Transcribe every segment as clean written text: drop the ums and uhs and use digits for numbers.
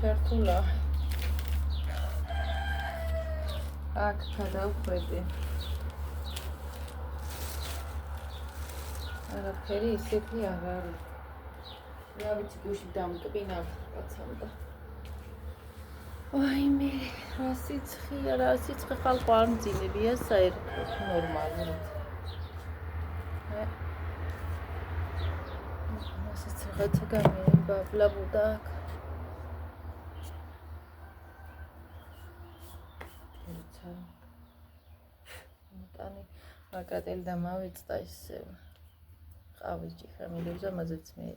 ჩართულა. აქ გადავხვედი. არაფერი ისეთი არ არის. რა ვიცი, გუში დამტკბინავ კაცამდა. ვაიმე, რა სიცხე ხალხო არ მძინებია საერთოდ ნორმალურად. ასეც რაღაცა გამეიბაბლაბუდა აქ. მოტანი მაკრატელი და მავეწდა ისე. ყავის ჭიქა მიდევს ამაზეც მე.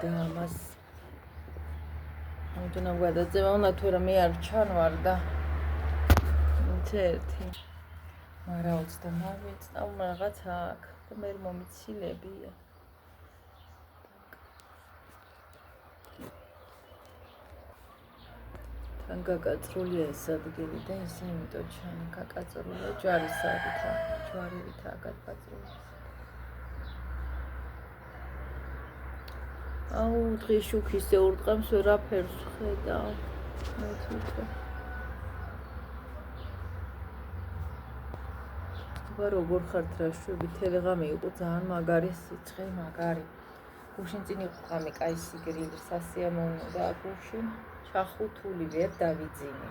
და ამას ამიტომ გადაძევა უნდა თუ რა მე არ ჩანვარ და ერთი მარა 29 წამ რაღაც აქ და მე მომიცილებია თან გაკაწრულია ეს ადგილი და ესე იმიტომ ჩანი გაკაწრულია ჯვარითა გაკაწრულია აუ დღეს შუქის ეურტყამს ვერაფერს ხედავ მე თვითონ აბა როგორ ხართ რა შვები თელეღამი იყო ძალიან მაგარი სიცხე მაგარი გუშინ წინ იყო ღამე კაი სიგრილი სასიამოვნო და გუშინ ჩახუთული ვერ დავიძინე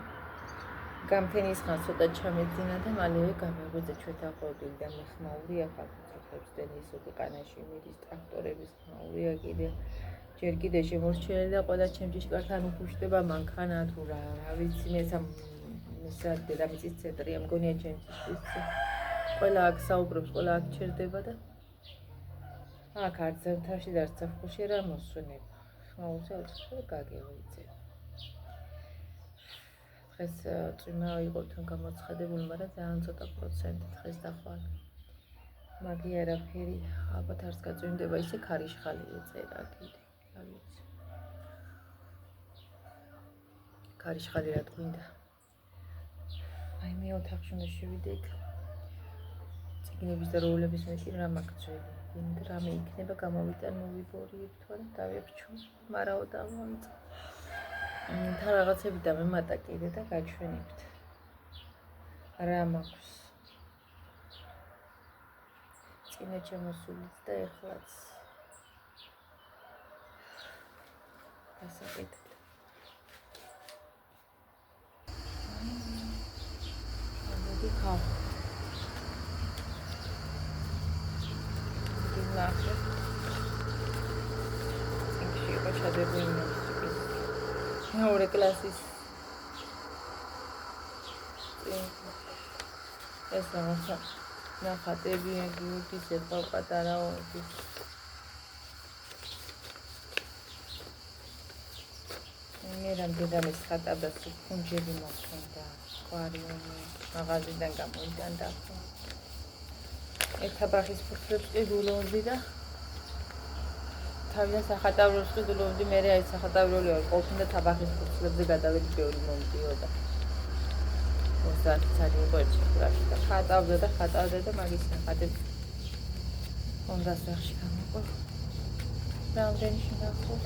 გამთენის ხან ცოტა ჩამეძინა და მალევე გამეღვიძე ჩვეთახოვდილი და მეხმაურია ფაქტორებს დენისოდი ყანაში მიდის ტრაქტორების ხმაურია კიდე ჯერ კიდე შემორჩენილი და ყველა ჩემ ჭიშკართან უფუშდება მანქანა თუ რა ვიცი მე სამ დედამიწის ცენტრია მგონია ჩემ ჭიშკარში ყველა აქ საუბრობს ყველა აქ ჩერდება და აქ არც ზემთაში და არც საფხულში რა მოსვენება ხმაურზე უცხო გაგევიძე დღეს წვიმა იყო თან გამოცხადებული მაგრამ ძალიან ცოტა პროცენტი დღეს დახვალ მაგი არაფერი ალბათ არც გაწვიმდება ისე ქარიშხალი ეწერა კიდე რა ვიცი ქარიშხალი რა თქვინდა აი მე ოთახში უნდა შევიდე იქ წიგნების და როულების მეტი რა მაგწველი ვინდა რამე იქნება გამოვიტან მოვიბორიებ თორემ დავებჩუ მარაო დავამწ თან რაღაცები დამემატა კიდე და გაჩვენებთ რა მაქვს წინა ჩამოსულიც და ეხლაც დასაკეთეთ ამოდი ხავ დილახე იქში იყო ჩადებული მეორე კლასის ეს რაღაცა ნახატები გიორგის ერთხელ პატარა ოფის მე რამდენადაც ხატავდა ფუნჯები მოხდა აკვარიუმი მაღაზიიდან გამოიდან და ეთაბახის ფურცლებს ყიდულობდი და თავიდან სახატავრულს ყიდულობდი მე აი სახატავრული ვარ ყოფნა თაბახის ფურცლებზე გადავედი ბევრი მომდიოდა 30 წელი იყო ერთი კლასი და ხატავდა და მაგის ნახატები ჰონდა სახში გამოყო რამდენი შეგახოთ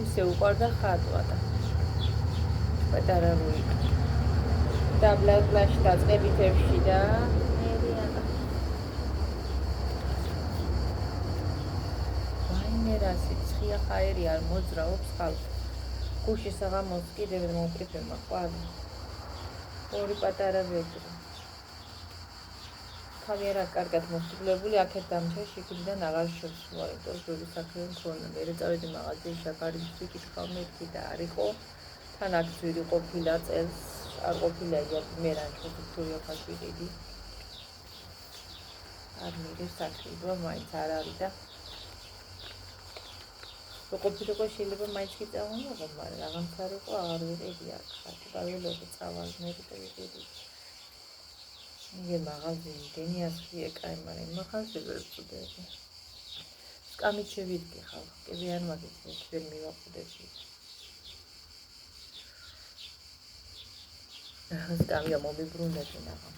ისე უყარდა ხატვა და პატარა როი დაბლა კლასში დაწყებითებში და სიცხეა ხაერი არ მოძრაობს ხალხი გუში საღამოს კიდევ მომყიფება ყვავი ორი პატარა ვედრი თავი არა კარგად მოსწავლებული აქეთ დამჩა შიგნიდან აღარ შევსვა იმიტომ ზოგი საქმე მქონდა მე წავედი მაღაზიაში აკარი ვიკითხავ მეთქი და არ იყო თან აქ ძვირი ყოფილა წელს არ ყოფილა მე რა ჩუთურია ფასვიდები არ მიგებს საქმეა მაინც არ არის და ყოფილიყო შეიძლება მაინც გიწევონიღო, მაგრამ რაღაც არ იყო, აღარ ვიყიდი აქ. დავილოდი წავალ მე ვიყიდი. მე მაღაზია დენიას ხია კაი, მაგრამ მაღაზია ვერ ვწდები. სკამით შევიდგე ხალხ, კიდე არ მაგის ვერ მივაყუდები. სკამია მომიბრუნდები ნახა.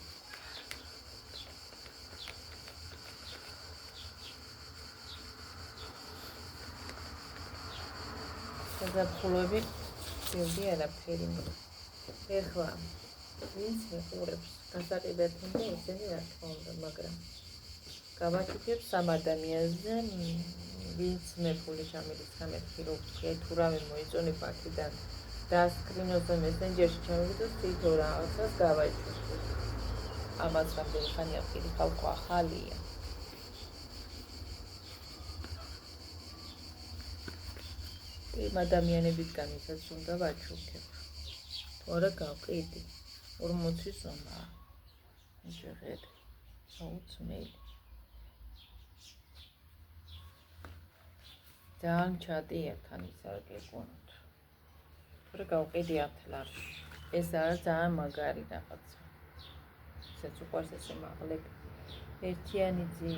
საზაფხულოები ძილდი არაფერი. ეხლა ვინც მეყურებს გასაყიდად უნდა ესენი რა თქმა უნდა, მაგრამ გავაკეთებ სამ ადამიანზე, ვინც მეფული ჩამირის გამეთქი რო ვთქვი, თუ რამე მოიწონება აქედან დასკრინოზე მესენჯერში ჩამოვიდოს თითო რაღაცას გავაჩვენოთ. ამას რამდენი ხანია ვყიდი, ხალხო ახალია. იმ ადამიანებისგან ვისაც უნდა ვაჩუქებ. თუ არა გავყიდი. 40 ზონა. შეხედე. საუცნელი. ძალიან ჩატი ერთთან ისარ გეკონოთ. თორე გავყიდი ათლარში. ეს არის ძალიან მაგარი რაღაცა. ისეც უყვარს ესე მაღლები. ერთიანი ძი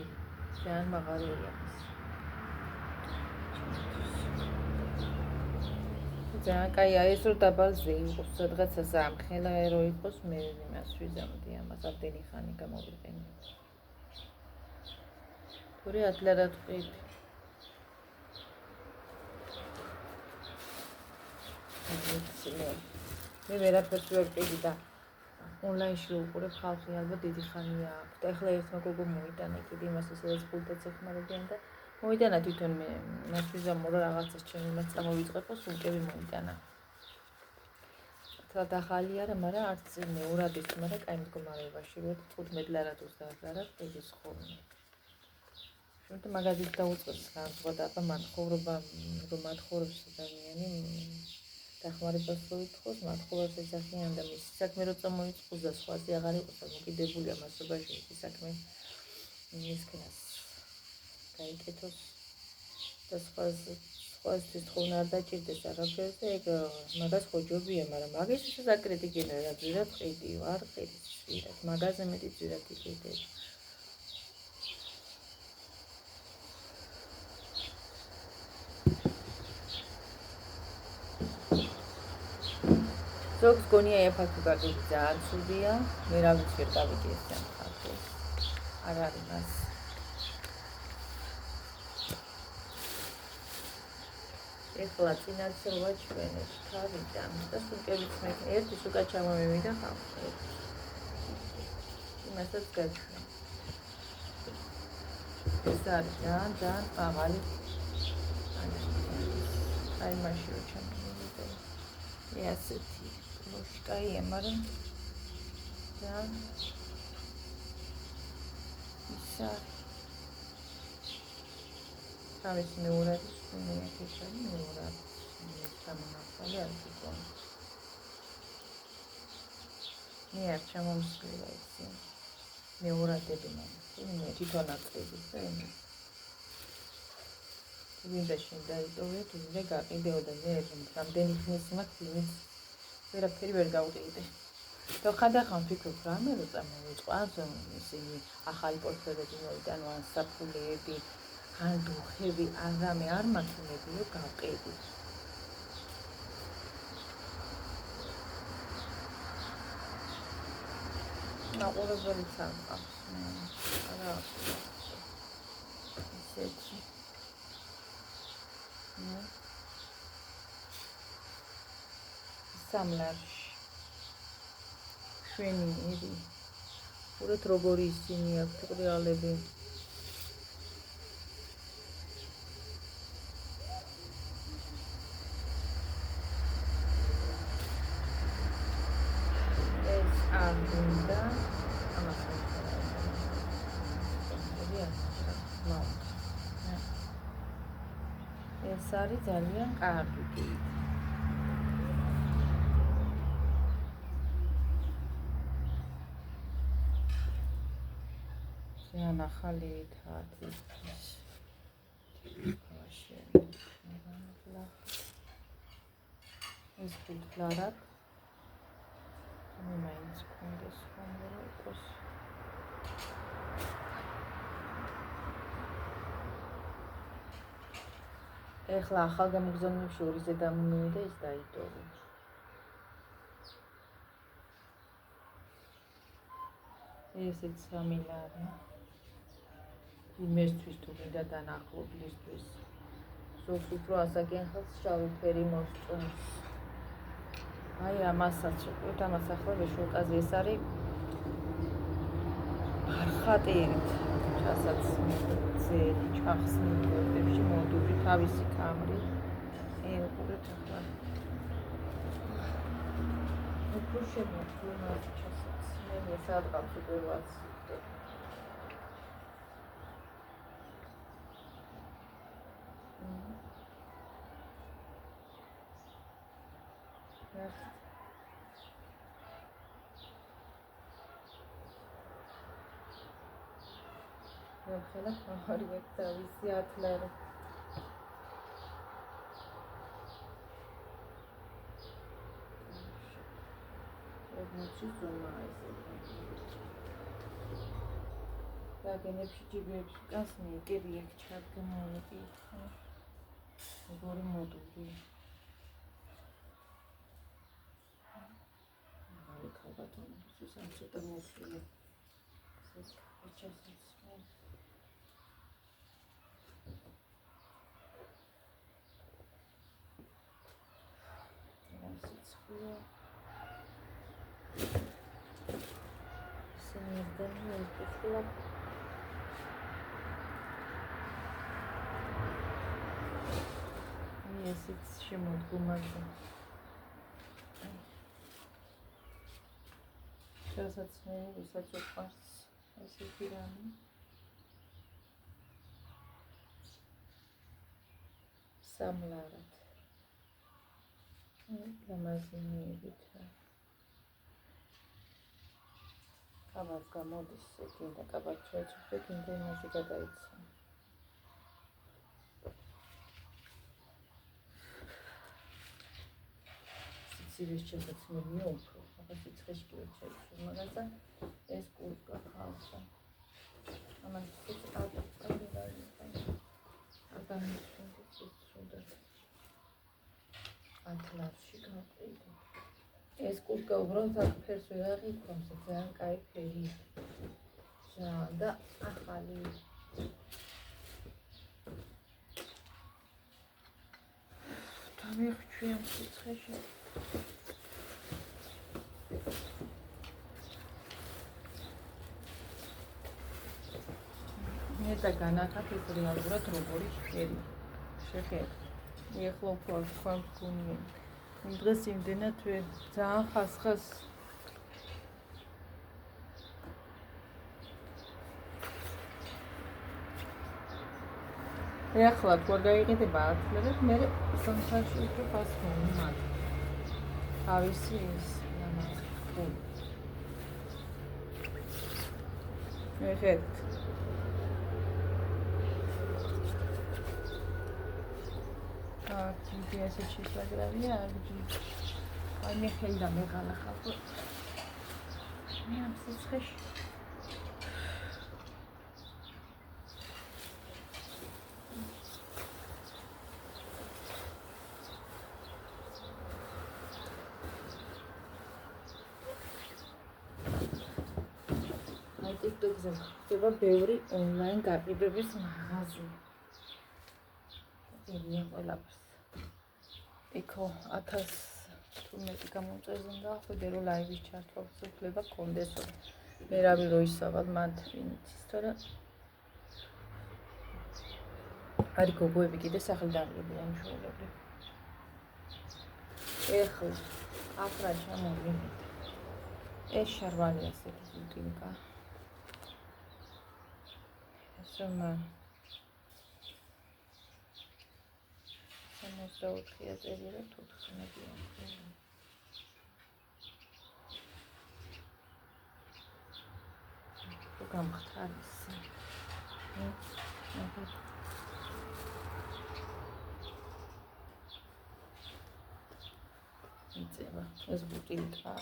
ძალიან მაღალია. ძალიან კაია ეს რო დაბალზე იყოს, სადღაცა ზამხელა რო იყოს, მე იმას ვიზამდი ამას ამდენი ხანი გამოვიყენე. თორე ათლარად ვყიდი. მე ვერაფერს ვერ ვყიდი და ონლაინში უყურებ ხალხი ალბათ დიდი ხანია აქვს და ეხლა ერთმა გოგო მოიტანა კიდე იმას ესაც ფულტაც ეხმარებიან და მოიტანა თვითონ მე მას ვიზამო რომ რაღაცას ჩემი მას წამოვიწყებო სულკები მოიტანა თათ ახალი არა მაგრამ არც მეორად ის მაგრამ კაი მდგომარეობაში ვარ 15 ლარად 20 ლარად ყიდის ხოლმე შემდგომ მაგაზით დაუწყებს განსხვავდა აბა მათხოვრობა რომ მათხოვრობს ადამიანი დახმარებას რო ითხოვს, მათხოვას ეძახიან და მისი საქმე რო წამოიწყოს და სხვაზე აღარ იყოს და მოკიდებულია მასობაში მისი საქმე ისქნას გაიკეთოს და სხვასთვის თხოვნა არ დაჭირდეს არაფერს და ეგ მაგას ხო ჯობია, მაგრამ მაგის ისე აკრიტიკებენ რა ძირად ყიდი, არ ყიდი ძირად, მაგაზე მეტი ძირად იყიდები. ზოგს გონია ეფექტი გაყიდი ძალიან ცუდია, მე რა ვიცი ვერ გავიგე ეს ამ ხალხს. არ არის მას. ეხლა წინასწარ ვაჩვენებ თავიდან და სულკებით მე ერთის უკან ჩამომივიდა ხალხი. იმასაც გაჩვენ. ეს არის ძალიან მაღალი. აი მაშინ რო ჩამოვიდა. ესეთი Каია, მაგრამ და ისა თავის მეორად მეეთიშა მეორად სამონახალი არ გიქონ. მე არ ჩამომსვლა ისე მეორადები მაგრამ მე თვითონ აწევდი და მე ვინდა შედაიტოვე თუ მე გაყიდეო და მე რამდენი ხნის მაქვს ვერაფერი ვერ გავყიდე. და ხანდახან ვფიქრობ რამე რო წამოვიწყო, ისინი ახალი პორტფელები მოიტანო, ან საფულეები, ან დუხები, ან რამე არ მაქვს რომ გავყიდი. მაყურებელიც არ მყავს. არა. ისეთი. სამლარში შვენი ერი ურეთ როგორი ისინი აქვს ტრიალები ეს ამდენდა ამას ეს არის ძალიან კარგი გეიტი ძალიან ახალი თათის ეს ფუტლარად მე მაინც კონდეს ხომრო იყოს ეხლა ახალგამოგზავნებში ორიზე დამიმივიდა ის დაიტოვე ესეც 3 ლარი იმისთვის თუ მინდა დანახლობლისთვის ზოგს უფრო ასაკიან ხალხს შავი ფერი მოსწონს. აი ამასაც ვიყავთ, ამას ახლა ვეშულკაზე ეს არის ბარხატიერით, რასაც ძელი ჩახსნილ ბორტებში მოდური თავისი კამრი. უყურეთ ახლა. უფრო შემოგვიმა ჩასაც. მე სადღაც უკვე ვაცდებ. ხელა ხმარი თავისი ათლარი. ოდნავში ზომა ესე. დაგენებში ჯიბებში კას მიეკები აქ ჩადგმული. როგორი მოდური. აი ქალბატონებს ისე ცოტა მოსული. ეს ჩასწრებს. ესეც შემოდგომაზე. რასაც მე ვისაც უყვარს ესეთი რამე. სამლარად. ლამაზინებით. კაბაც გამოდის, გინდა კაბაც შეეცვლა, გინდა იმაზე გადაიცა. სიცივეს შესაძლებელი უფრო, ახლა სიცხეში კი ვერ შეეცვლა, მაგრამ ეს კურტკა ხალხა. ამას ის ათლარში გავყიდე. ეს კურტკა უბრალოდ აქ ფერს ვეღარ იქვამს, ძალიან კაი ფერია. და ახალი. დამიხვჩი ამ სიცხეში. მე და განახათ ეს რეალურად როგორი ფერი. შეხედე. ეხლა უფრო ხარ გქონია. იმ დღეს იმდენად ძალიან ხასხას ეხლა თუ არ გაიყიდება ათლებს, მე სამხარში უფრო ხასხონი მაგ. თავისი ის ნამახი. შეხედე. Где сейчас программия, где они хельда мегала хапу. Мям сыскаш. Აი TikTok-ზე ხდება ბევრი ონლაინ გაყიდვების მაღაზია. ელია ყველაფერს. იქო 1000 თუმეტი გამოწერზე და ხვიდე რომ ლაივის ჩართვას უფლება გქონდეს. მე რავი რო ისავალ მათ ვინც თორე არის გოგოები კიდე სახელდამლებიან შუალები. ეხლა აფრა ჩამოვიდეთ. ეს შარვალი ასეთი ზუტინკა. ესომა 64 წერია 14-ია. თუ გამხდარის. იწება ეს ბუტილკა.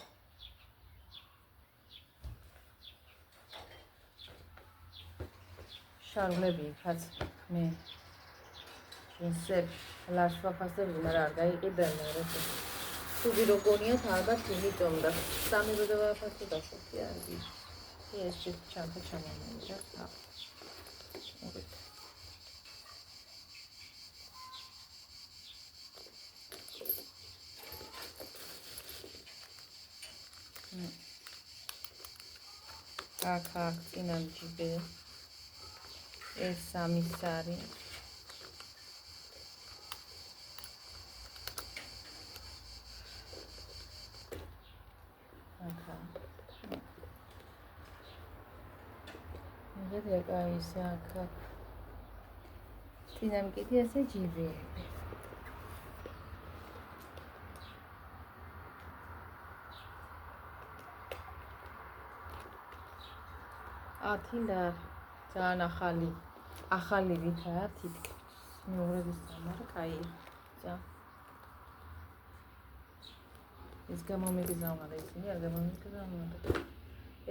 შარვლები ხაც მე ინსებ ლაშფაფასზე ვიმარ არ გაიყიდენ რა. თუ ვიროგონია თალბათ იმიტომ და სამი როდევაფასი დასწრია არის. ეს ჩანთა ჩამომიჯა. აქ წინამძიმე ეს 3 არის წინამ კიდე ასე ჯიბეები ათილარ ძალიან ახალი ვითაა თითქმის მეუღლების სამარა კაი ძა ეს გამომიგზავნა და ისინი არ გამომიგზავნა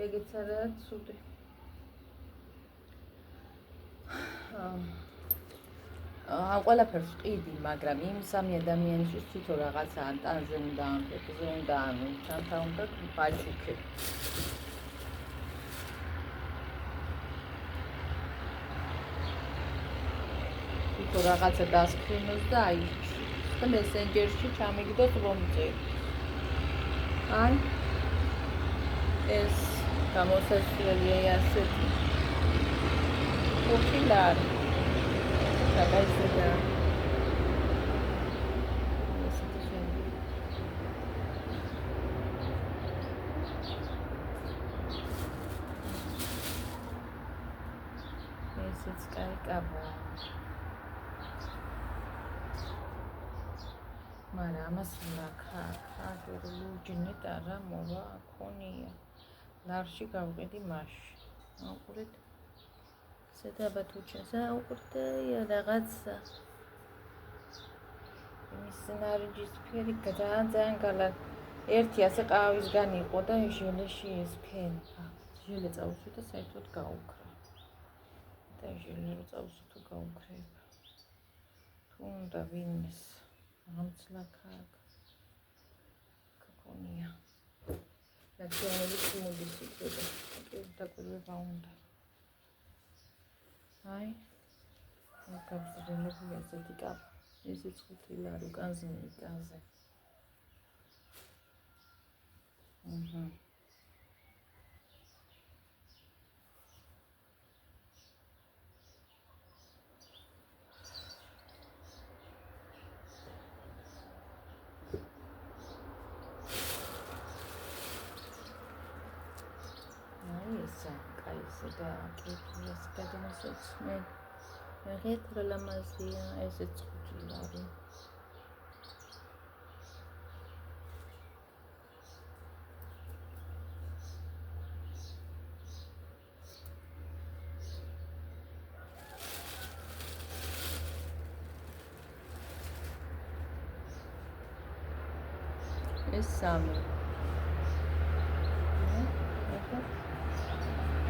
ეგეც არა ცუდი ამ ყველაფერს ვყიდი, მაგრამ იმ 3 ადამიანისთვის თვითონ რაღაცა ანტანზე უნდა ამბებზე უნდა ჩანთა უნდა ბაჭუქე. თვითონ რაღაცა დასკრინოს და აი და მესენჯერში ჩამიგდოთ რომზე. აი ეს გამოსასვლელია ასეთი. ოფილარ Cabeza Esses caricabos. Marama silaka, lujini tara mova konia. Larshi gavgedi mash. Agurit. Sedaba tuchasa uqurda ya ragazza. Imის ნარინჯის ფერი ძალიან გალად. ერთი ასე ყავისგანი იყო და ჟელეში ეს ფენი. ჟელე წავუსვი და საერთოდ გაუქრა. და ჟელე რო წავუსვი თუ გაუქრება. თუ უნდა ვინმეს ამცლაკა კაკონია. ნაციონალური სიმბოლოს იქნება. დაკვირვება უნდა. აი გაგზავნებული ასეთი კაფე ისიც 5 ლარი უკანზე მიკაზე აი ესა კაი და კეთილს გადამოსწრებს მე რეტრო ლამაზია ესეც 5 ლარი ეს 3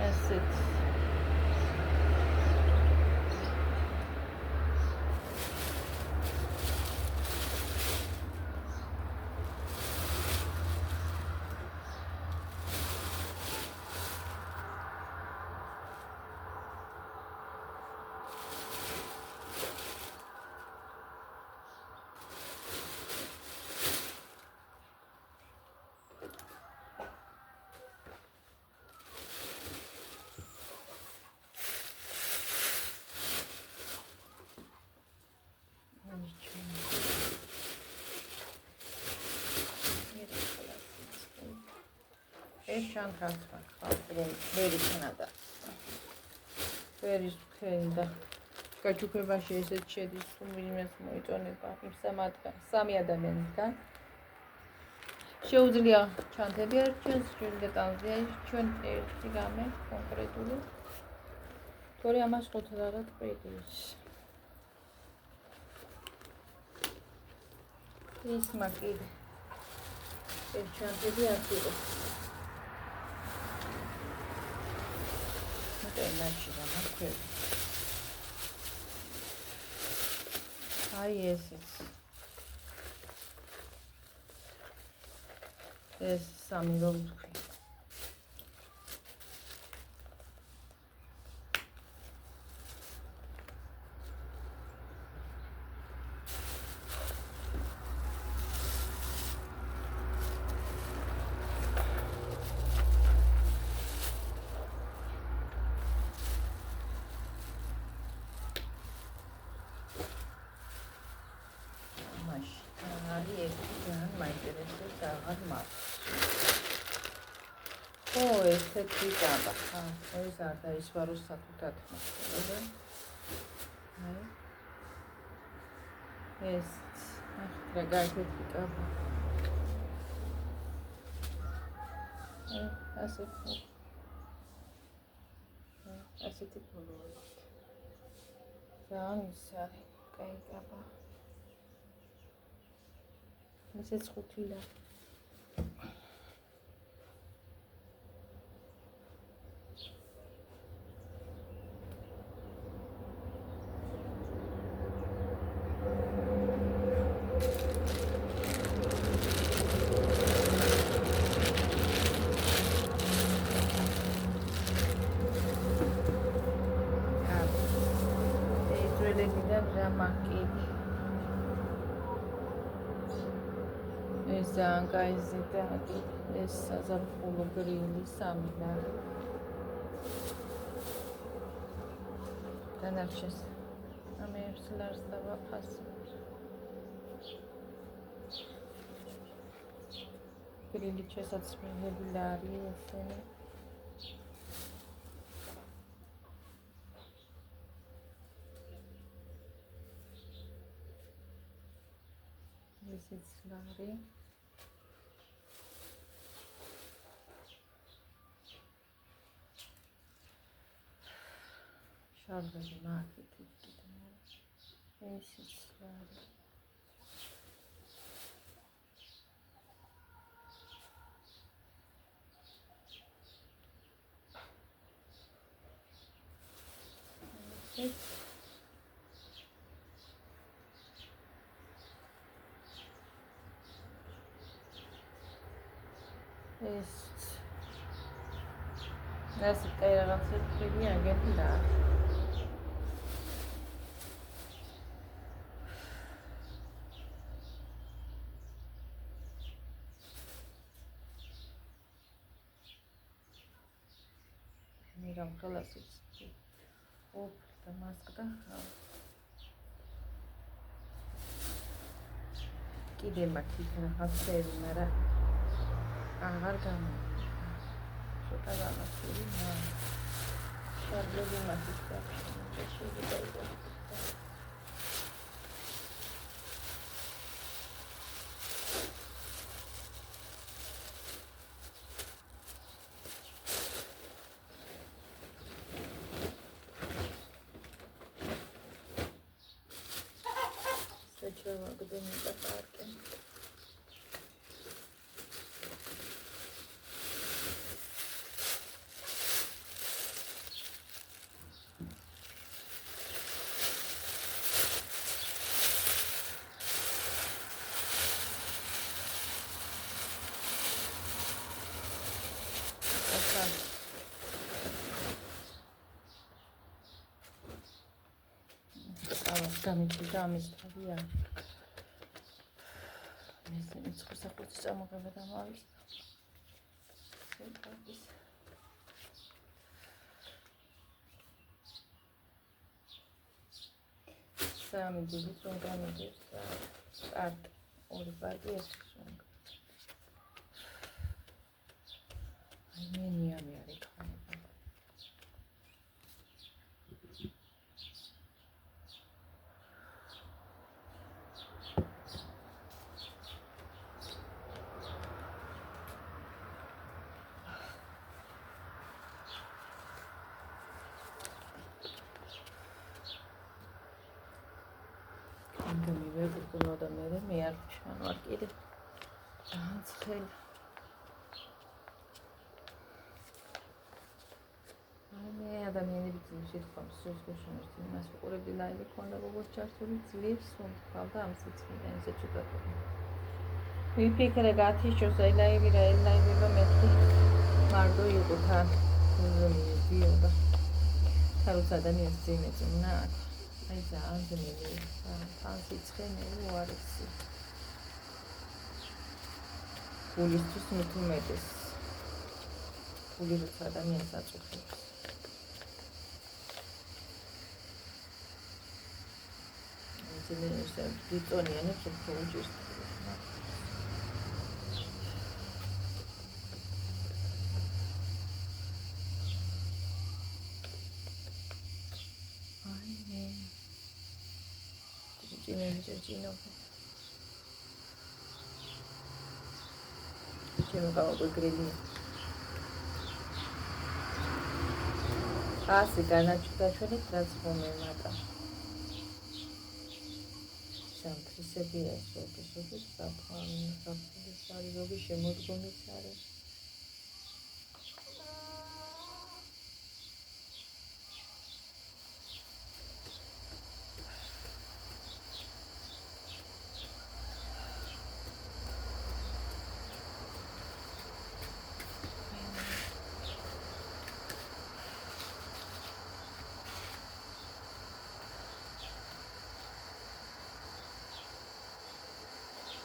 ესეც ეს შანთაც მაქვს ვერი ქანადა ვერის ქენდა გაჩუქებაში ესეც შედის თუ მინიმუმს მოიწონება იმ 3 ადამიანისგან შეუძლია ჩანთები არ ჩვენს ჟილდეტანზე ჩვენ ერთი გამე კონკრეტული თორე ამას 5 ლარად ყიდის ის მაგირი ეს ჩანთები არ იყო Energy rahat Ay eses. Es samiro არის ერთი ძალიან მაინტერესებს რაღაც მაქვს. ესეთი კაბა. ეს არ დაისვარო საკუთად მოხდება. ეს რა გაიგეთ კაბა. ასეთი კოლორით. ძალიან ის არის კაი კაბა. ესეც 5 ლარი. ძალიან კაი ზედაგი, ეს საზაფხულო გრილი 3 ლარი. დანარჩენს ამ 1 ლარს დავაფასებ. გრილი შესაძლებელი ლარი ესენი. ესეც ლარი. შარდები მარკეტი კიდე. ესეც ლარი. ეს კაი რაღაცები აგეთი და მირამ ხელასიც და მასკდა კიდე მაქვს რაღაცები, მაგრამ აღარ გამოვიდა. ცოტა რაღაცები შარდები მაქვს და შეიძლება გდენი და პარკი. გამიჩნდა ამის თავია. ეს ხოსახოთი წამოღება და მავის. სამი დიდი სუნგანების კარტ 2 პარტი ეს სუნგ. აი მენიამი არის ხანება. და მე არ ჩანვარ კიდე ძალიან ცხელი. მე ადამიანები ძირითადად სოციალურ იმას უყურებდი ლაივი ქონდა როგორც ჩართული ძლივს უნდა ამ სიცხიდან ისე ჩუტატო. ვიფიქრე გათიშოს ლაივი რა ლაივება მეთქი მარტო იყო თან ზომიებია თავის ადამიანს ძიმეწნა აი ძალიან ძნელი თან სიცხენელი უარესი გულისთვის მithumetes გული როცა ადამიანს აწუხებს ძნელი ისე დიტონიანებს უფრო უჭირს ტელევიზორ ჭინობ. ჩემო გამოგეგრილი. ასე განაჩვენეთ რაც მომემატა. სამთრისები ეს ოფისები საფრთხის არის როგორი შემოდგომის არის.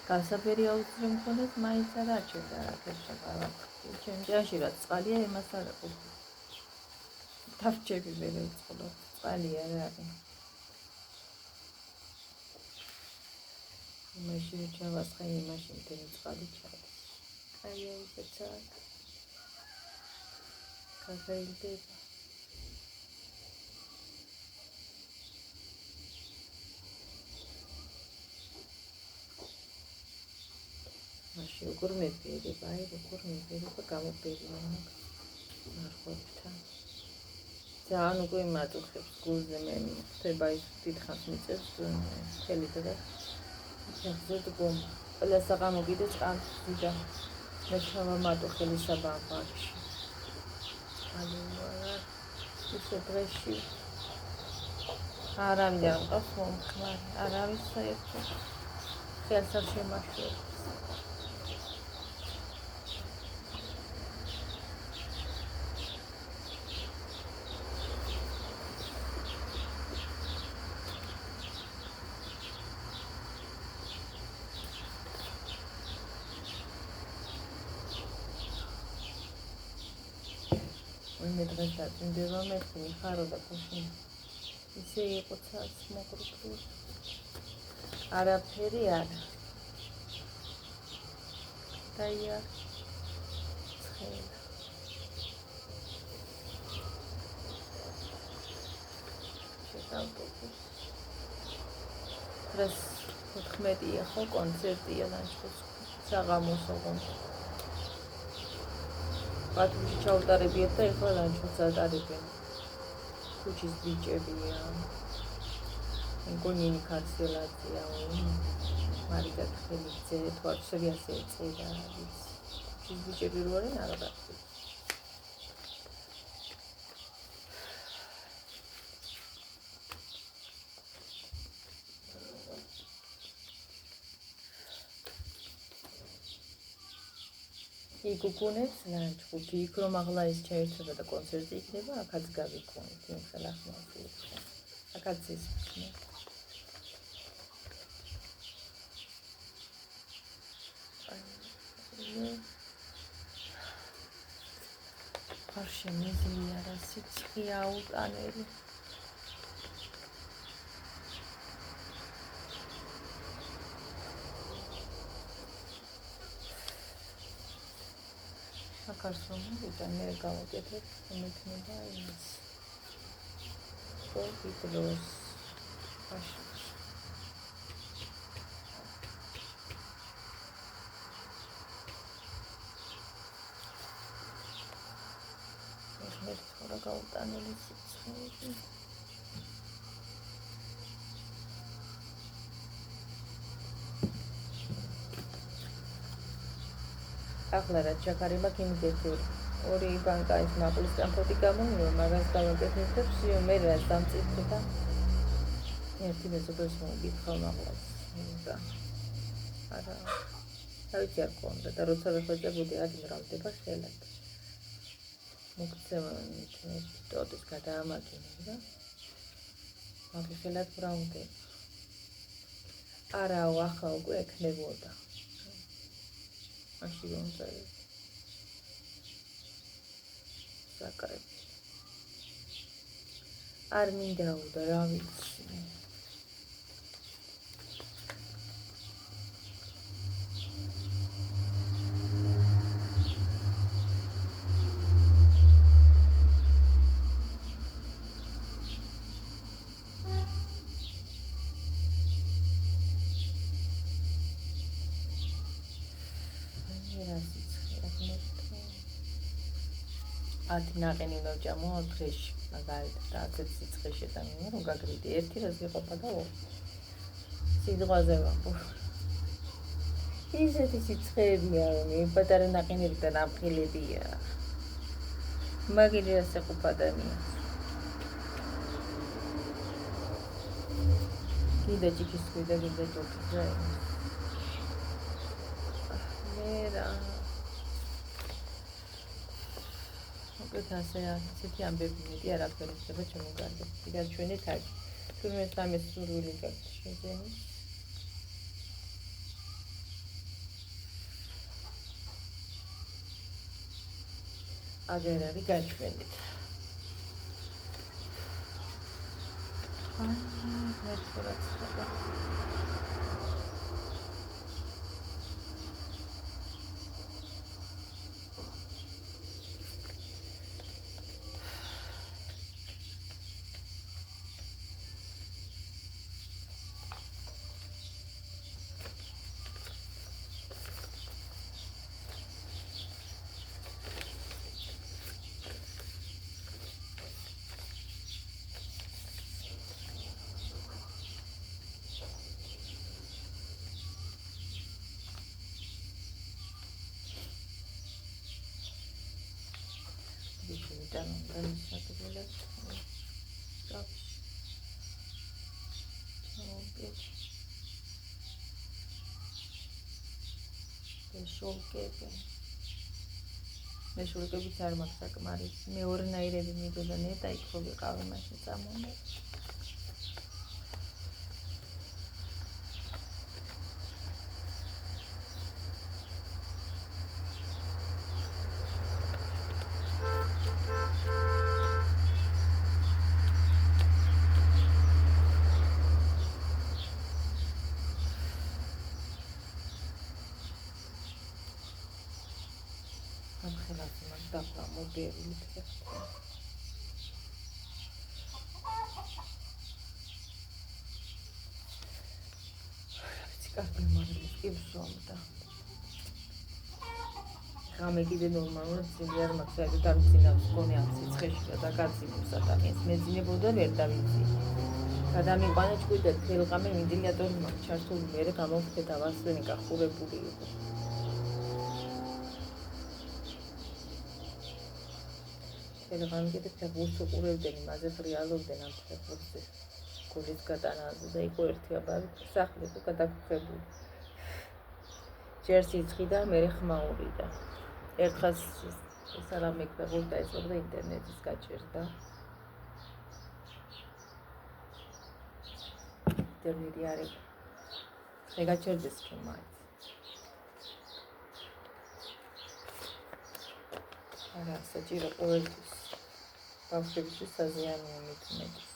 გასაფერი აუცილებლად მქონდეს მაინც არ არჩევდა რაკეთს შეყავა. ჩემ ჭაში რაც წყალია იმას არ აყოფ. დავჭები მე რეწყობა. წყალი არ არის. იმაში ჩავასხე იმაში მთელი წყალი ჩადის. აი ესეც აქ. გაგაილდება. მაშინ როგორ მეფერება, აი როგორ მეფერება გამოფერება არ ხვდთა. ძალიან უკვე მაწუხებს გულზე მე ხდება ის დიდხანს მიწევს მთელი დღე. შეხზედ გომ ყველა საღამო კიდე წყალს ვიდა. მე ჩავამატუხელი საბამბაკში. ალუარა ისე დღეში არავინ არ მყავს მომხმარი, არავის საერთოდ ხელს არ შემაშველებს. მე დღეს დაწინდება მე ხარო და კუშინ ისე იყო ცაც მოგრუპული არაფერი არა დაია ცხელა შედავდები დღეს 14-ია ხო კონცერტია ლანჩხუთს საღამოს ოღონდ ბათუმში ჩაუტარებიათ და ეხლა ლანჩხუთს ატარებენ. ქუჩის ბიჭებია. მგონინი ქარცელაძეა. მარიდა თხელიძე, თვალშები ასე ეწერა. ქუჩის ბიჭები რო არიან არა დაგხვდი. იგუგუნებს ლანჩხუთი, იქ რომ ახლა ის ჩაერთვება და კონცერტი იქნება, აქაც გავიქონით, იმ ხელახმას იქ. აქაც ის იქნება. არ შემიძლია რა სიცხე აუტანელი. აქაც რომ მოვიდა მე გავაკეთებ უმექნება იმას ყოველ დროს აშ მე თორა გავუტანელი სიცხე ახლა რაც ჩაქარება კიდე ორი ბანკა ის ნაპოლის კამფორტი გამომივა, მაგას გავაკეთებ სიო მე რა დამწიფე და ერთი მეზობელს მოგითხავ მაღლაც და არა თავი არ კონდა და როცა ვეფოჭებოდი ადი მრავლდება ხელად მოგცემა ტოტის გადაამაგინე და მაგ ხელად მრავლდება არაო ახლა უკვე ექნებოდა მაშინ მომწერე საკრები არ მინდაუდა რა ვიცი ათი ნაყინი უნდა ვჭამო დღეში, მაგალითად და 10 სიცხე შეტანილი რომ გაგრიდი. ერთი რაც ვიყოფა და სიძღვაზე ვამბობ. ისეთი სიცხეებია, რომ პატარა ნაყინებიდან ამხილებია. მაგილი ასე ყოფ ადამიანს. კიდე ჭიქის ქვიდა კიდე ჯოქი. მერა უკეთ ასეთი ამბები მეტი არაფერი ხდება ჩემო გარდა. კიდე ჩვენი თაგი. თურმე სამი სურვილი გაქვს შეძენი. აგერ არის გაჩვენით. მერცურაც ხდება. მეშულკებიც არ მაქვს საკმარი. მეორნაირები მიდოდა ნეტა იქ ხო ვიყავი მაშინ წამონა. Am echide normal, sincer maksaydı tam sinap konu yapsın, çıkışıyor da kalsın satamiz. Mezine burada ver David'i. Kadami bana çıkıyor, telgame indiliyator mak çarşul mere kamon fetavasını kahve buluyor. Telgame gidip de bursu kurevdeni, mazet realovden amfetbursu. Kulis katanazı da iko ertiyabar, saklı bu kadar kebul. Jersey çıkıda mere xmaurida. Ertxas სალამი გიყურდა ეს ორ და ინტერნეტის გაჭირდა. ინტერნეტი არის. შეგაჩერდეს ჩემმაც. არა, საჭირო ყოველთვის. ბავშვებისთვის საზიანოა მithumedes.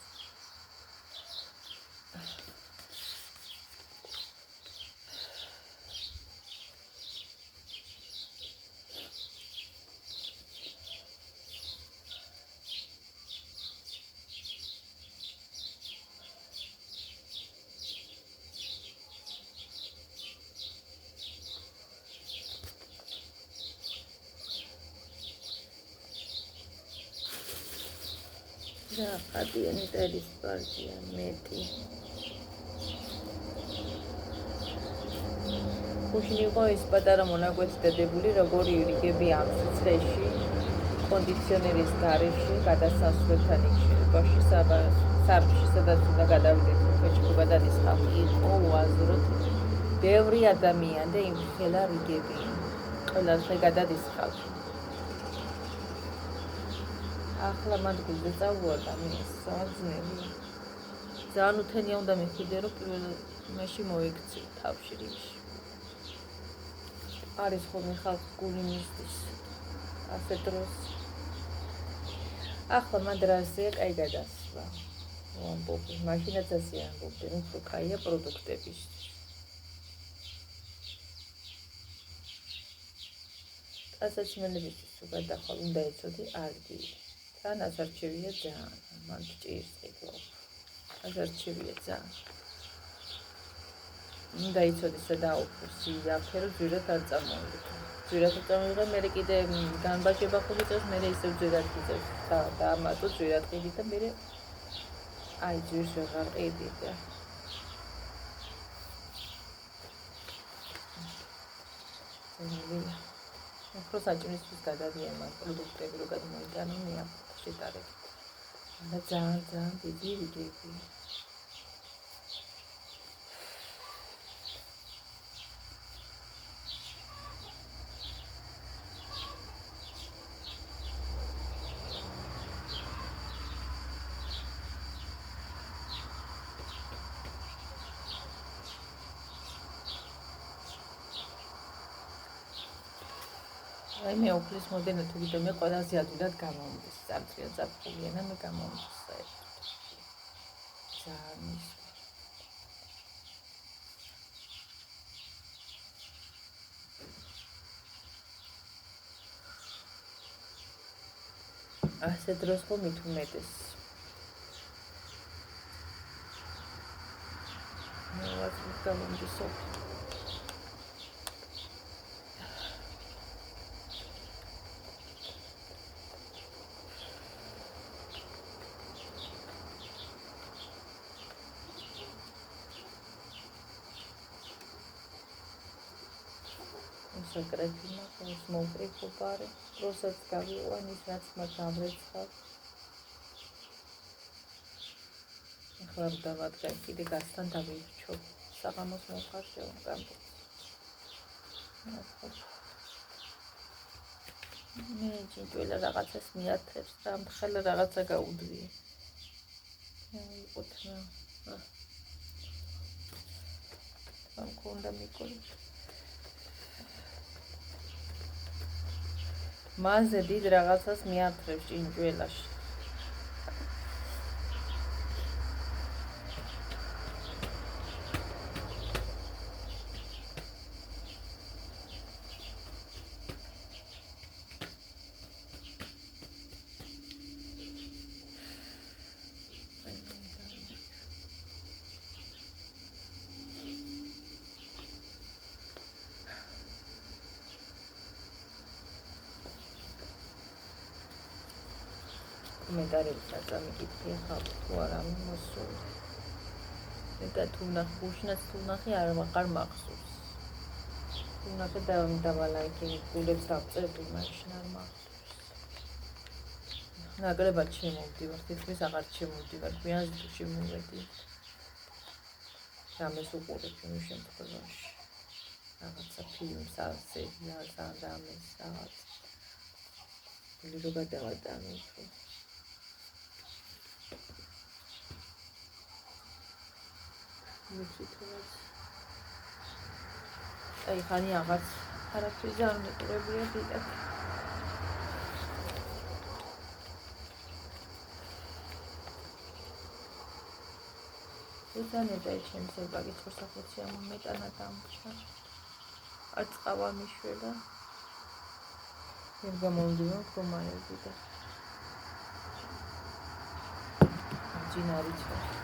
და პატიანი ტელის პარტია მეტი. გუშინ იყო ეს პატარა მონაკვეთი დადებული, როგორი რიგები ამ სიცხეში, კონდიციონერის გარეშე, გადასასვლელთან იქ სარფში, სადაც უნდა გადავიდეთ, ხეჭქობა დადის ხალხი, იყო უაზროდ ბევრი ადამიანი და იმხელა რიგები, ყველასე გადადის ხალხი. ახლა მათგულზე წავუვარდა საძნელი. ძალიან უთენია უნდა მიხვიდე, რომ პირველ მაშინ მოიქცი თავში რიგში. არის ხოლმე ხალხი გული მისდის. ასე დროს. ახლა მადრაზეა კაი გადასვლა. ვამბობ, მაშინაც ასე ამბობდნენ, უფრო კაია პროდუქტებისთვის. ასაცმელებისთვის გადახვალ უნდა ეცოდი არგი. თან ასარჩევია ძალიან, მან ჭირს ეკლა. ასარჩევია ძალიან. უნდა იცოდი სადა უფროსი, აქერო ძვირად არ წამოვიდა. ძვირად წამიღე, მე კიდე განბაჭება 5 წელს, მე ისევ ძვირად გიწევს და ამატო ძვირად ყიდი და მე აი ძვირს ვეღარ ყიდი და უფრო საჭმელისთვის გადადიან მაგ პროდუქტები რო გადმოიტანო მე ამ შეტარებით და ძალიან დიდი ვიდეოები აი მე უფლის მოდენა თუ ვიდეო მე ყველაზე ადვილად გამომდის წამწვია ზაფხულიანა მე გამომდის საერთოდ ძალიან ასე დროს ხო მით უმეტეს მე ვაწვით გამომდის საკრეთი მაქვს მოვყრიფო პარე, როსაც გავიყვან ის რაც მაგ გავრეცხავ. ახლა დავადგენ კიდე გასთან დავივრჩო. საღამოს მოვხარშევ კამპოს. მე ჯიჭველა რაღაცას მიათრებს და მხელა რაღაცა გაუდვია. იყუთნა. ამ კონდა მიკოლი. მასზე დიდ რაღაცას მიათრებს ჭინჭველაში. კომენტარებიც არ წამიკითხე ხალხ თუ არა მოსული. და თუ ნახე გუშინაც თუ ნახე არ მახსოვს. თუ ნახე დავალაიქი გულებს დავწერდი მაშინ არ მახსოვს. ნაკლებად შემოვდივარ, თითქმის აღარ შემოვდივარ, გვიანზე თუ შემოვედი. რამეს უყურებ იმ შემთხვევაში. რაღაცა ფილმს ასე რამეს რაღაც. ლიგო გადავატანე უფრო. აი ხანი აღარც არაფერს არ მიყურებია დიდად. უცანედა ჩემს ზებაგის ხოსახოცი ამომეტანა დამჭა. არც ყავა მიშველა. ვერ გამომდივარ კომანები და ჯინარიც ვარ.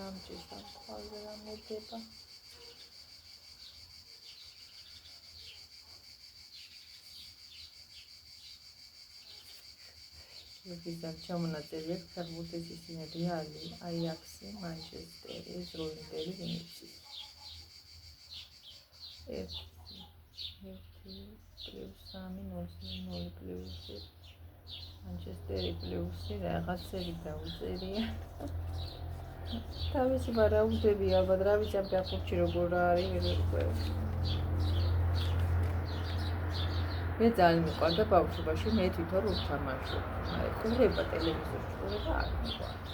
რამჭის ხალხზე რა მოდება ვიზა ჩამონაწერი აქვს ფეხბურთის ისინი რეალი, აიაქსი, მანჩესტერი, ზროინდერი, ვინიცის. 1+3+0+0+1 მანჩესტერი პლუსი რაღაცები დაუწერია. თავისი ვარაუდები ალბათ რა ვიცი ამ ფეხბურთში როგორ არის ვერ მე ძალიან მიყვარდა ბავშვობაში, მე თვითონ ვთამაშობ. ყურება ტელევიზორში, ყურება არ მიყვარს.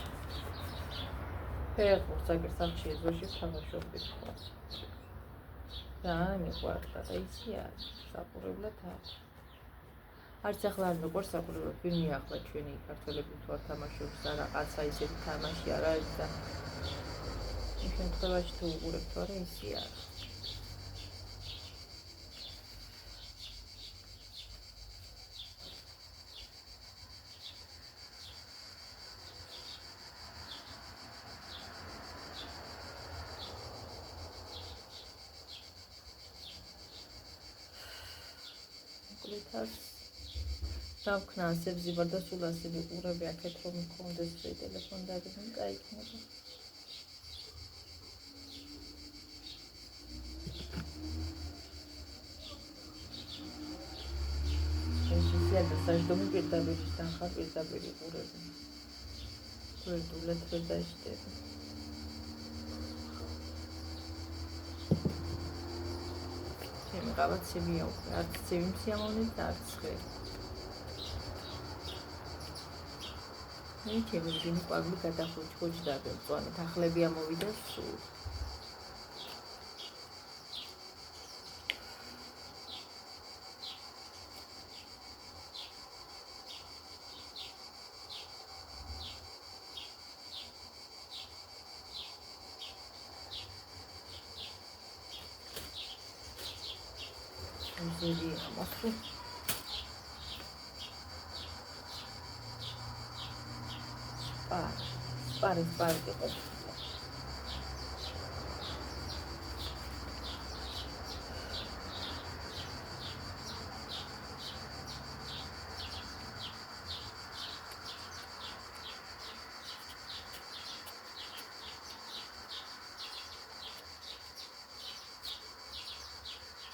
ფეხბურთს აგერ სახლში ეზოში ვთამაშობდი ხო. ძალიან მიყვარდა და ისი არის, საყურებლად არის. არც ახლა არ მეყვარს საყურებლო ფილმი ახლა ჩვენი ქართველები თუ არ თამაშობს და რაღაცა ისეთი თამაში არ არის და შემთხვევაში თუ უყურებთ, არა ისი არა. დავქნა ასე ვზივარ და სულ ასე ვიყურები აქეთ რომ მქონდეს ტელეფონი დაგებინ გაიქნება. ეს და საჯდომი პირდაპირისთან ხარ პირდაპირ იყურები. გვერდულად ვერ დაიჭდები. ჩემი ყავაცებია უკვე, არც ცივი სიამოვნებით და არც ცხელი. მე ჩემი ძინი ყვავილი გადახუჭ-ხუჭდა მწვანე თახლები ამოვიდა სულ. ზედი ამასო პარი იყო.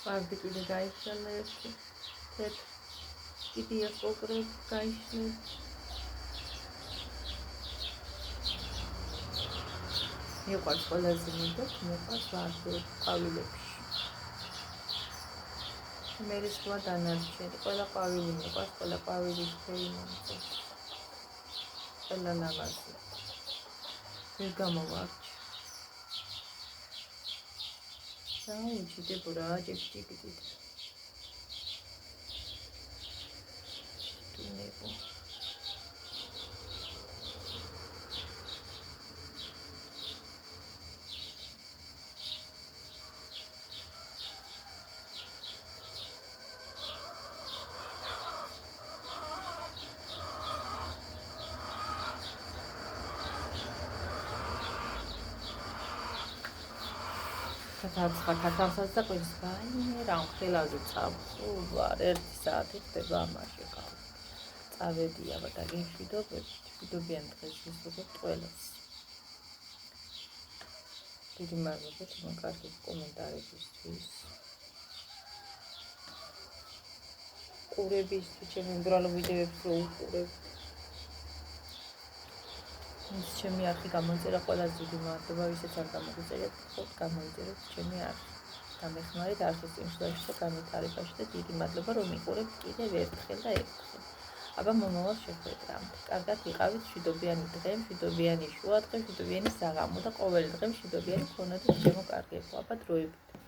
პარდი კიდე გაიშალა ერთი კიდე აკოკრებ გაიშლე. მიყვარს ყველაზე მეტად მოყვარს ვარდი ყვავილებში. მე სხვა დანარჩენი ყველა ყვავილი მიყვარს, ყველა ყვავილის ფერი მომწონს. ყველა ლამაზი. ვერ გამოვარჩ. ჩიდებო რა ჭიქჭიქით. ტუნებო. გაცხა ქათალსაც და ყვირს გაინე რა ხელაზე წავხარ 1 საათი ხდება ამაში ხარ. წავედი აბა და გიმშვიდობიან დღეს ვისურვებ ყველას. დიდი მადლობა ჩემო კარგი კომენტარებისთვის. ყურებისთვის, ჩემი უბრალო ვიდეოებს რო უყურებ. ჩემი არხი გამოიწერა ყველაზე დიდი მადლობა ვისაც არ გამოგიწერეთ, ხო გამოიწერეთ ჩემი არხი. გამეხმარეთ არხის წინსვლაში და განვითარებაში და დიდი მადლობა რომ იყურებთ კიდევ ერთხელ და ერთხელ. აბა მომავალ შეხვედრამდე. კარგად იყავით, მშვიდობიანი დღე, მშვიდობიანი შუადღე, მშვიდობიანი საღამო და ყოველი დღე მშვიდობიანი ქონოდეთ ჩემო კარგებო. აბა დროებით.